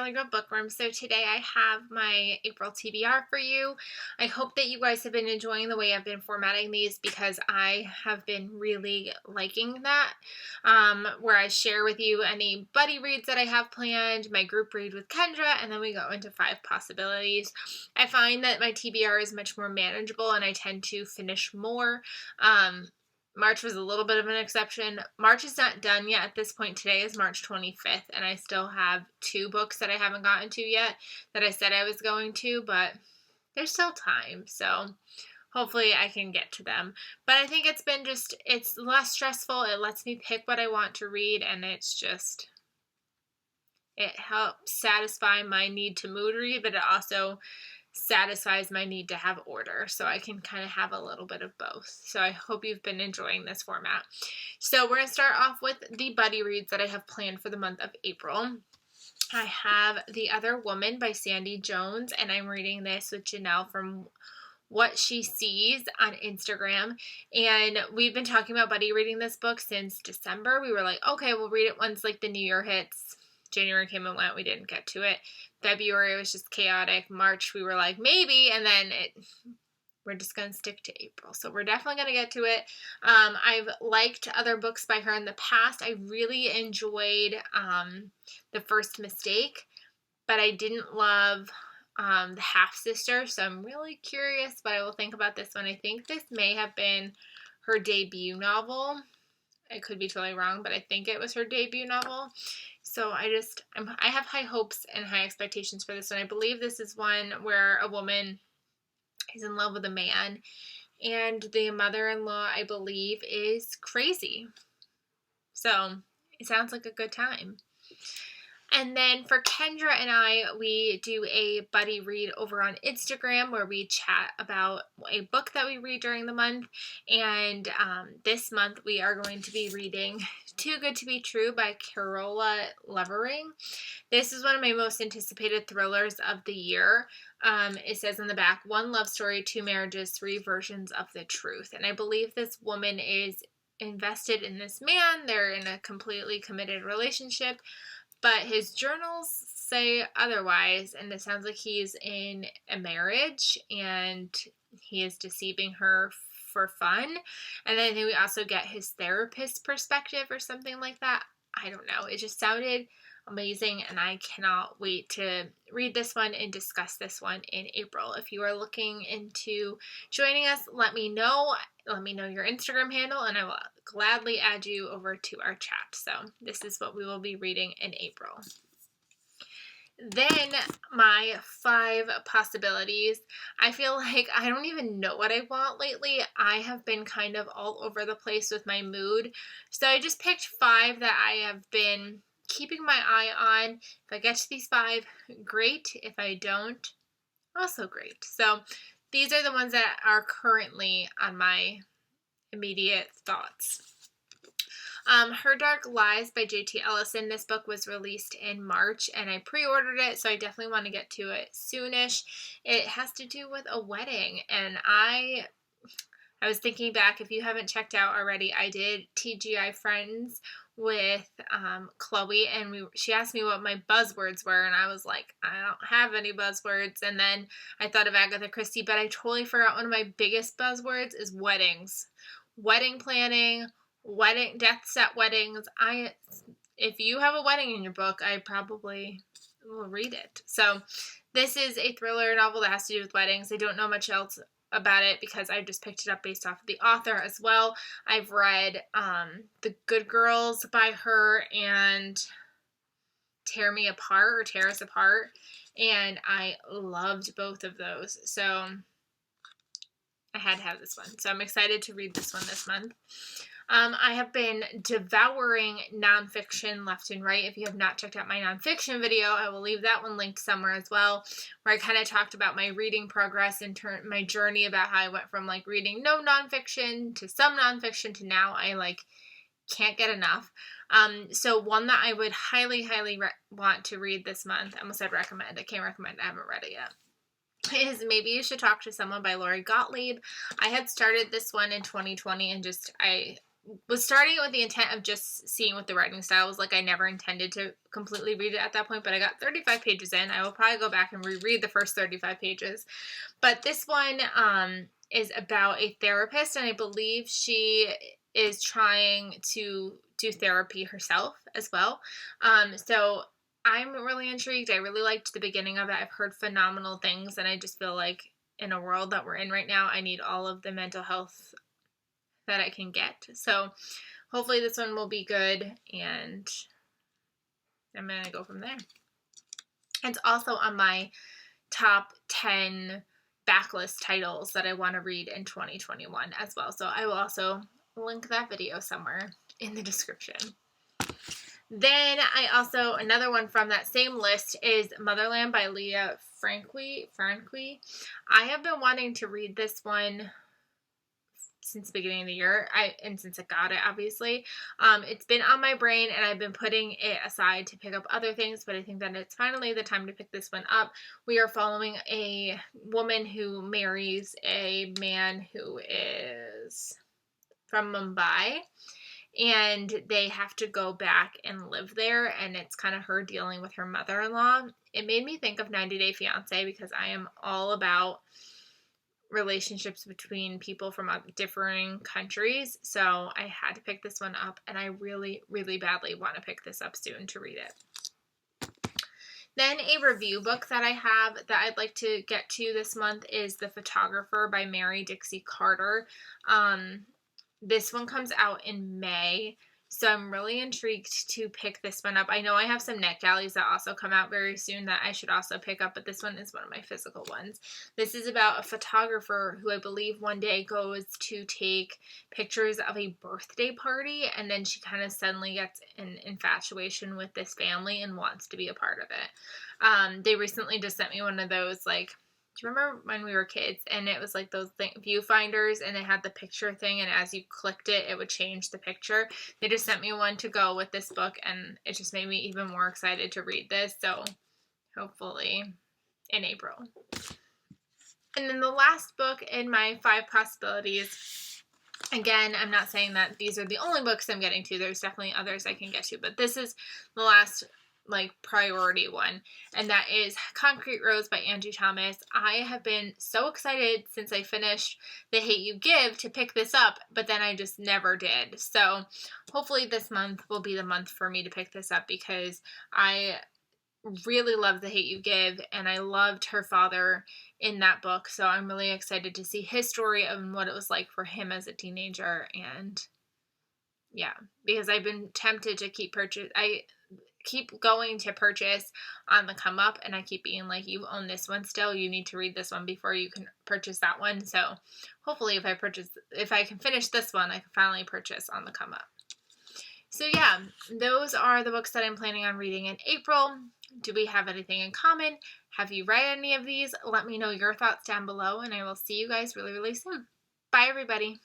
Daily Girl Bookworm. So today I have my April TBR for you. I hope that you guys have been enjoying the way I've been formatting these because I have been really liking that, where I share with you any buddy reads that I have planned, my group read with Kendra, and then we go into 5 possibilities. I find that my TBR is much more manageable and I tend to finish more. March was a little bit of an exception. March is not done yet at this point. Today is March 25th, and I still have 2 books that I haven't gotten to yet that I said I was going to, but there's still time, so hopefully I can get to them. But I think it's less stressful. It lets me pick what I want to read, and it helps satisfy my need to mood read, but it also satisfies my need to have order, so I can kind of have a little bit of both. So I hope you've been enjoying this format. So we're going to start off with the buddy reads that I have planned for the month of April. I have The Other Woman by Sandy Jones, and I'm reading this with Janelle from What She Sees on Instagram, and we've been talking about buddy reading this book since December. We were like, okay, we'll read it once like the new year hits. January came and went, we didn't get to it. February was just chaotic. March we were like maybe, and then we're just going to stick to April. So we're definitely going to get to it. I've liked other books by her in the past. I really enjoyed The First Mistake, but I didn't love The Half Sister, so I'm really curious, but I will think about this one. I think this may have been her debut novel. I could be totally wrong, but I think it was her debut novel. So I have high hopes and high expectations for this one. I believe this is one where a woman is in love with a man, and the mother-in-law, I believe, is crazy. So it sounds like a good time. And then for Kendra and I, we do a buddy read over on Instagram where we chat about a book that we read during the month. And this month we are going to be reading Too Good to Be True by Carola Levering. This is one of my most anticipated thrillers of the year. It says in the back, 1 love story, 2 marriages, 3 versions of the truth. And I believe this woman is invested in this man. They're in a completely committed relationship, but his journals say otherwise, and it sounds like he's in a marriage and he is deceiving her for fun. And then we also get his therapist perspective or something like that. I don't know. It just sounded amazing, and I cannot wait to read this one and discuss this one in April. If you are looking into joining us, let me know. Let me know your Instagram handle, and I will gladly add you over to our chat. So this is what we will be reading in April. Then my 5 possibilities. I feel like I don't even know what I want lately. I have been kind of all over the place with my mood. So I just picked 5 that I have been keeping my eye on. If I get to these 5, great. If I don't, also great. So these are the ones that are currently on my immediate thoughts. Her Dark Lies by J.T. Ellison. This book was released in March, and I pre-ordered it, so I definitely want to get to it soonish. It has to do with a wedding, and I was thinking back, if you haven't checked out already, I did TGI Friends with Chloe, and she asked me what my buzzwords were, and I was like, I don't have any buzzwords. And then I thought of Agatha Christie, but I totally forgot one of my biggest buzzwords is weddings. Wedding planning, death set weddings. If you have a wedding in your book, I probably will read it. So this is a thriller novel that has to do with weddings. I don't know much else about it because I just picked it up based off of the author as well. I've read The Good Girls by her and Tear Us Apart, and I loved both of those. So I had to have this one. So I'm excited to read this one this month. I have been devouring nonfiction left and right. If you have not checked out my nonfiction video, I will leave that one linked somewhere as well, where I kind of talked about my reading progress and my journey about how I went from like reading no nonfiction to some nonfiction to now I can't get enough. So one that I would highly want to read this month, I almost said recommend. I can't recommend. I haven't read it yet. Is Maybe You Should Talk to Someone by Lori Gottlieb. I had started this one in 2020 and I was starting it with the intent of just seeing what the writing style was like. I never intended to completely read it at that point, but I got 35 pages in. I will probably go back and reread the first 35 pages. But this one is about a therapist, and I believe she is trying to do therapy herself as well. So I'm really intrigued. I really liked the beginning of it. I've heard phenomenal things, and I just feel like in a world that we're in right now, I need all of the mental health that I can get. So hopefully this one will be good, and I'm going to go from there. It's also on my top 10 backlist titles that I want to read in 2021 as well. So I will also link that video somewhere in the description. Then I also, another one from that same list is Motherland by Leah Franqui. I have been wanting to read this one since the beginning of the year, and since I got it, obviously. It's been on my brain, and I've been putting it aside to pick up other things, but I think that it's finally the time to pick this one up. We are following a woman who marries a man who is from Mumbai, and they have to go back and live there, and it's kind of her dealing with her mother-in-law. It made me think of 90 Day Fiancé, because I am all about relationships between people from differing countries, so I had to pick this one up, and I really, really badly want to pick this up soon to read it. Then a review book that I have that I'd like to get to this month is The Photographer by Mary Dixie Carter. This one comes out in May, so I'm really intrigued to pick this one up. I know I have some Netgalleys that also come out very soon that I should also pick up, but this one is one of my physical ones. This is about a photographer who I believe one day goes to take pictures of a birthday party, and then she kind of suddenly gets an infatuation with this family and wants to be a part of it. They recently just sent me one of those, like, do you remember when we were kids and it was like those viewfinders, and it had the picture thing, and as you clicked it, it would change the picture? They just sent me one to go with this book, and it just made me even more excited to read this, so hopefully in April. And then the last book in my 5 possibilities, again, I'm not saying that these are the only books I'm getting to. There's definitely others I can get to, but this is the last priority one, and that is Concrete Rose by Angie Thomas. I have been so excited since I finished The Hate You Give to pick this up, but then I just never did. So hopefully this month will be the month for me to pick this up, because I really love The Hate You Give, and I loved her father in that book, so I'm really excited to see his story of what it was like for him as a teenager. And yeah, because I've been tempted to keep going to purchase on the come up, and I keep being like, you own this one still, you need to read this one before you can purchase that one. So hopefully if I can finish this one, I can finally purchase on the come up. So yeah, those are the books that I'm planning on reading in April. Do we have anything in common? Have you read any of these? Let me know your thoughts down below, and I will see you guys really, really soon. Bye, everybody.